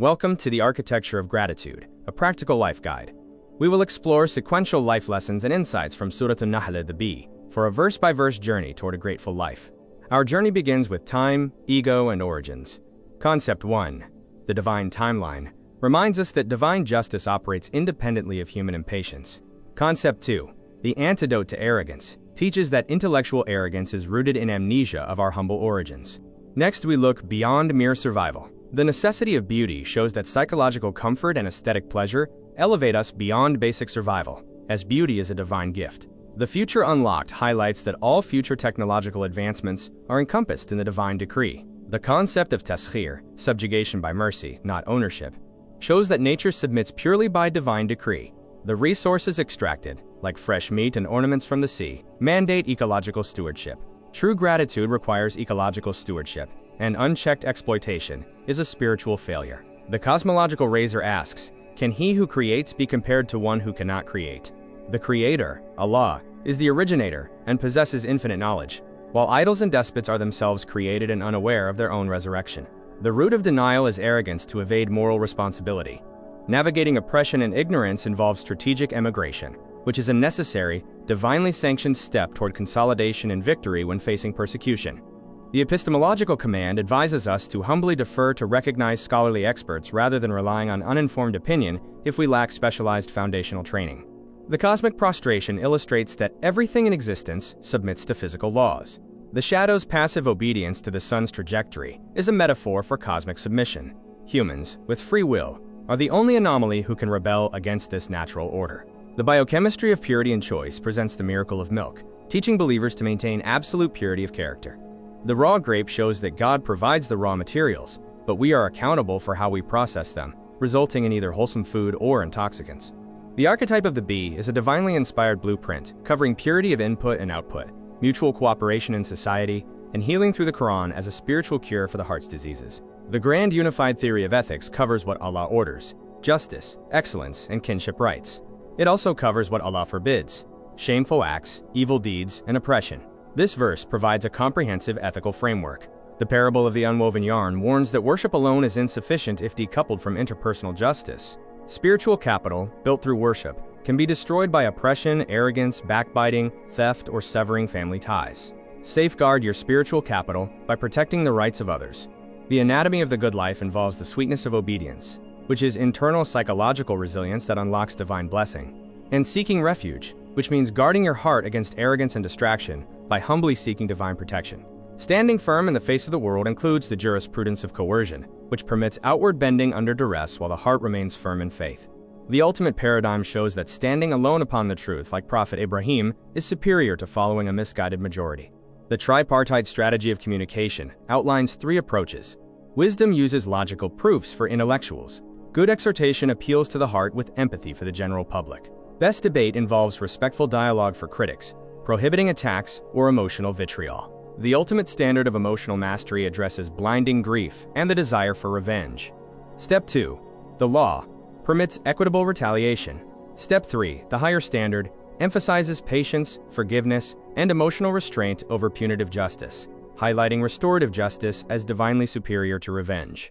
Welcome to the Architecture of Gratitude, a practical life guide. We will explore sequential life lessons and insights from Surah An-Nahl the B for a verse-by-verse journey toward a grateful life. Our journey begins with time, ego, and origins. Concept 1, the divine timeline, reminds us that divine justice operates independently of human impatience. Concept 2, the antidote to arrogance, teaches that intellectual arrogance is rooted in amnesia of our humble origins. Next, we look beyond mere survival. The necessity of beauty shows that psychological comfort and aesthetic pleasure elevate us beyond basic survival, as beauty is a divine gift. The Future Unlocked highlights that all future technological advancements are encompassed in the divine decree. The concept of taskhir, subjugation by mercy, not ownership, shows that nature submits purely by divine decree. The resources extracted, like fresh meat and ornaments from the sea, mandate ecological stewardship. True gratitude requires ecological stewardship, and unchecked exploitation is a spiritual failure. The cosmological razor asks, can he who creates be compared to one who cannot create? The Creator, Allah, is the originator and possesses infinite knowledge, while idols and despots are themselves created and unaware of their own resurrection. The root of denial is arrogance to evade moral responsibility. Navigating oppression and ignorance involves strategic emigration, which is a necessary, divinely sanctioned step toward consolidation and victory when facing persecution. The epistemological command advises us to humbly defer to recognized scholarly experts rather than relying on uninformed opinion if we lack specialized foundational training. The cosmic prostration illustrates that everything in existence submits to physical laws. The shadow's passive obedience to the sun's trajectory is a metaphor for cosmic submission. Humans, with free will, are the only anomaly who can rebel against this natural order. The biochemistry of purity and choice presents the miracle of milk, teaching believers to maintain absolute purity of character. The raw grape shows that God provides the raw materials, but we are accountable for how we process them, resulting in either wholesome food or intoxicants. The archetype of the bee is a divinely inspired blueprint covering purity of input and output, mutual cooperation in society, and healing through the Quran as a spiritual cure for the heart's diseases. The grand unified theory of ethics covers what Allah orders, justice, excellence, and kinship rights. It also covers what Allah forbids, shameful acts, evil deeds, and oppression. This verse provides a comprehensive ethical framework. The parable of the unwoven yarn warns that worship alone is insufficient if decoupled from interpersonal justice. Spiritual capital, built through worship, can be destroyed by oppression, arrogance, backbiting, theft, or severing family ties. Safeguard your spiritual capital by protecting the rights of others. The anatomy of the good life involves the sweetness of obedience, which is internal psychological resilience that unlocks divine blessing, and seeking refuge, which means guarding your heart against arrogance and distraction by humbly seeking divine protection. Standing firm in the face of the world includes the jurisprudence of coercion, which permits outward bending under duress while the heart remains firm in faith. The ultimate paradigm shows that standing alone upon the truth, like Prophet Ibrahim, is superior to following a misguided majority. The tripartite strategy of communication outlines 3 approaches. Wisdom uses logical proofs for intellectuals. Good exhortation appeals to the heart with empathy for the general public. Best debate involves respectful dialogue for critics, prohibiting attacks or emotional vitriol. The ultimate standard of emotional mastery addresses blinding grief and the desire for revenge. Step 2, the law, permits equitable retaliation. Step 3, the higher standard, emphasizes patience, forgiveness, and emotional restraint over punitive justice, highlighting restorative justice as divinely superior to revenge.